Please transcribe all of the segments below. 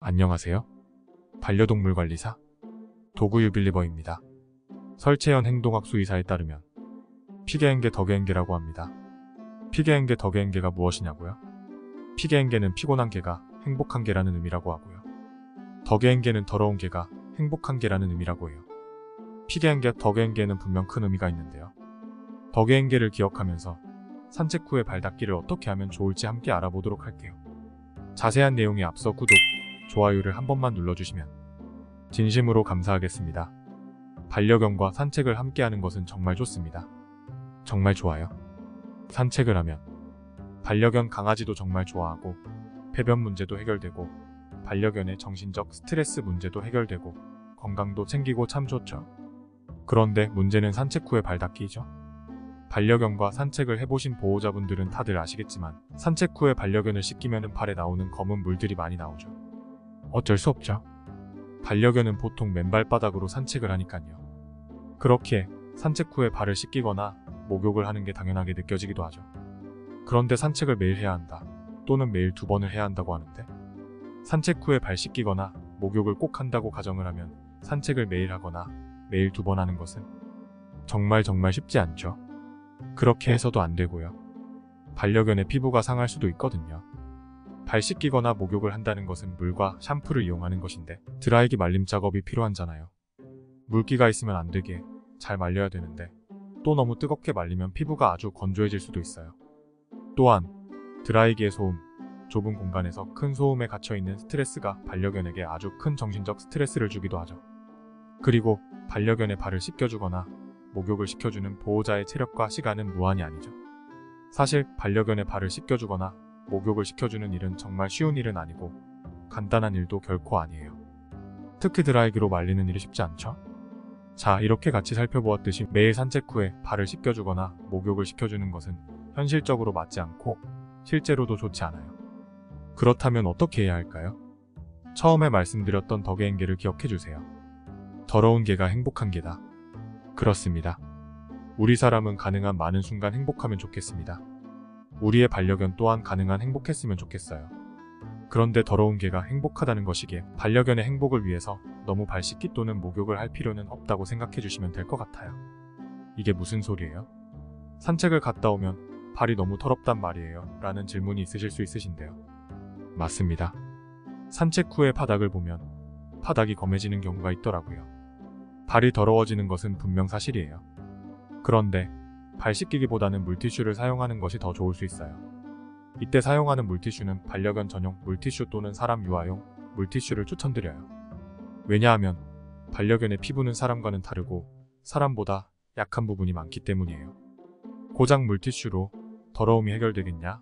안녕하세요. 반려동물 관리사 도그유빌리버입니다. 설채연 행동학 수의사에 따르면 피게행계 덕행계라고 합니다. 피게행계 덕행계가 무엇이냐고요? 피게행계는 피곤한 개가 행복한 개라는 의미라고 하고요. 덕행계는 더러운 개가 행복한 개라는 의미라고 해요. 피게행계 덕행계는 분명 큰 의미가 있는데요. 덕행계를 기억하면서 산책 후에 발 닦기를 어떻게 하면 좋을지 함께 알아보도록 할게요. 자세한 내용에 앞서 구독, 좋아요를 한 번만 눌러주시면 진심으로 감사하겠습니다. 반려견과 산책을 함께하는 것은 정말 좋습니다. 정말 좋아요. 산책을 하면 반려견 강아지도 정말 좋아하고 배변 문제도 해결되고 반려견의 정신적 스트레스 문제도 해결되고 건강도 챙기고 참 좋죠. 그런데 문제는 산책 후에 발 닦기죠. 반려견과 산책을 해보신 보호자분들은 다들 아시겠지만 산책 후에 반려견을 씻기면 발에 나오는 검은 물들이 많이 나오죠. 어쩔 수 없죠. 반려견은 보통 맨발바닥으로 산책을 하니까요. 그렇게 산책 후에 발을 씻기거나 목욕을 하는 게 당연하게 느껴지기도 하죠. 그런데 산책을 매일 해야 한다, 또는 매일 2번을 해야 한다고 하는데 산책 후에 발 씻기거나 목욕을 꼭 한다고 가정을 하면 산책을 매일 하거나 매일 2번 하는 것은 정말 쉽지 않죠. 그렇게 해서도 안 되고요. 반려견의 피부가 상할 수도 있거든요. 발 씻기거나 목욕을 한다는 것은 물과 샴푸를 이용하는 것인데 드라이기 말림 작업이 필요하잖아요. 물기가 있으면 안 되게 잘 말려야 되는데 또 너무 뜨겁게 말리면 피부가 아주 건조해질 수도 있어요. 또한 드라이기의 소음, 좁은 공간에서 큰 소음에 갇혀있는 스트레스가 반려견에게 아주 큰 정신적 스트레스를 주기도 하죠. 그리고 반려견의 발을 씻겨주거나 목욕을 시켜주는 보호자의 체력과 시간은 무한이 아니죠. 사실 반려견의 발을 씻겨주거나 목욕을 시켜주는 일은 정말 쉬운 일은 아니고 간단한 일도 결코 아니에요. 특히 드라이기로 말리는 일이 쉽지 않죠. 자, 이렇게 같이 살펴보았듯이 매일 산책 후에 발을 씻겨주거나 목욕을 시켜주는 것은 현실적으로 맞지 않고 실제로도 좋지 않아요. 그렇다면 어떻게 해야 할까요? 처음에 말씀드렸던 덕행계를 기억해주세요. 더러운 개가 행복한 개다. 그렇습니다. 우리 사람은 가능한 많은 순간 행복하면 좋겠습니다. 우리의 반려견 또한 가능한 행복했으면 좋겠어요. 그런데 더러운 개가 행복하다는 것이기에 반려견의 행복을 위해서 너무 발 씻기 또는 목욕을 할 필요는 없다고 생각해 주시면 될 것 같아요. 이게 무슨 소리예요? 산책을 갔다 오면 발이 너무 더럽단 말이에요? 라는 질문이 있으실 수 있으신데요. 맞습니다. 산책 후에 바닥을 보면 바닥이 검해지는 경우가 있더라고요. 발이 더러워지는 것은 분명 사실이에요. 그런데 발 씻기기보다는 물티슈를 사용하는 것이 더 좋을 수 있어요. 이때 사용하는 물티슈는 반려견 전용 물티슈 또는 사람 유아용 물티슈를 추천드려요. 왜냐하면 반려견의 피부는 사람과는 다르고 사람보다 약한 부분이 많기 때문이에요. 고작 물티슈로 더러움이 해결되겠냐?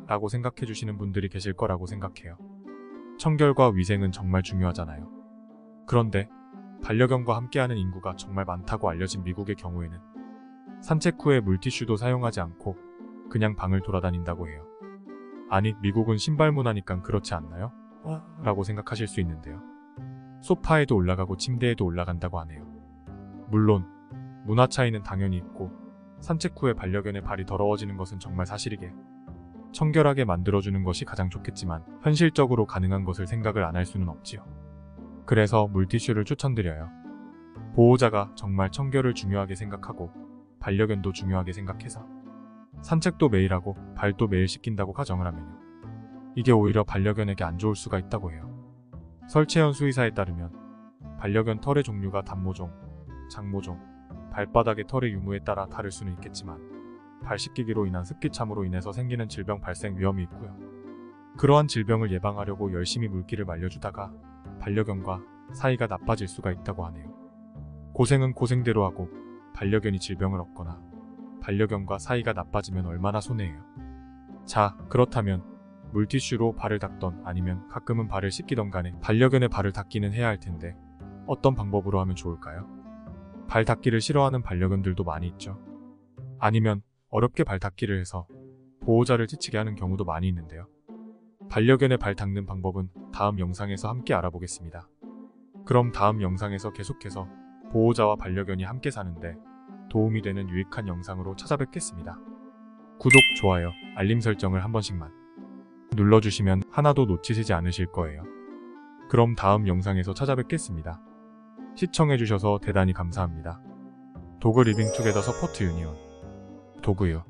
라고 생각해 주시는 분들이 계실 거라고 생각해요. 청결과 위생은 정말 중요하잖아요. 그런데 반려견과 함께하는 인구가 정말 많다고 알려진 미국의 경우에는 산책 후에 물티슈도 사용하지 않고 그냥 방을 돌아다닌다고 해요. 아니, 미국은 신발 문화니까 그렇지 않나요? 라고 생각하실 수 있는데요. 소파에도 올라가고 침대에도 올라간다고 하네요. 물론 문화 차이는 당연히 있고 산책 후에 반려견의 발이 더러워지는 것은 정말 사실이게 청결하게 만들어주는 것이 가장 좋겠지만 현실적으로 가능한 것을 생각을 안 할 수는 없지요. 그래서 물티슈를 추천드려요. 보호자가 정말 청결을 중요하게 생각하고 반려견도 중요하게 생각해서 산책도 매일 하고 발도 매일 씻긴다고 가정을 하면요. 이게 오히려 반려견에게 안 좋을 수가 있다고 해요. 설채연 수의사에 따르면 반려견 털의 종류가 단모종, 장모종, 발바닥의 털의 유무에 따라 다를 수는 있겠지만 발 씻기기로 인한 습기참으로 인해서 생기는 질병 발생 위험이 있고요. 그러한 질병을 예방하려고 열심히 물기를 말려주다가 반려견과 사이가 나빠질 수가 있다고 하네요. 고생은 고생대로 하고 반려견이 질병을 얻거나 반려견과 사이가 나빠지면 얼마나 손해예요. 자, 그렇다면 물티슈로 발을 닦던 아니면 가끔은 발을 씻기던 간에 반려견의 발을 닦기는 해야 할 텐데 어떤 방법으로 하면 좋을까요? 발 닦기를 싫어하는 반려견들도 많이 있죠. 아니면 어렵게 발 닦기를 해서 보호자를 지치게 하는 경우도 많이 있는데요. 반려견의 발 닦는 방법은 다음 영상에서 함께 알아보겠습니다. 그럼 다음 영상에서 계속해서 보호자와 반려견이 함께 사는데 도움이 되는 유익한 영상으로 찾아뵙겠습니다. 구독, 좋아요, 알림 설정을 한 번씩만 눌러주시면 하나도 놓치시지 않으실 거예요. 그럼 다음 영상에서 찾아뵙겠습니다. 시청해주셔서 대단히 감사합니다. 도그 리빙 투게더 서포트 유니온 도그유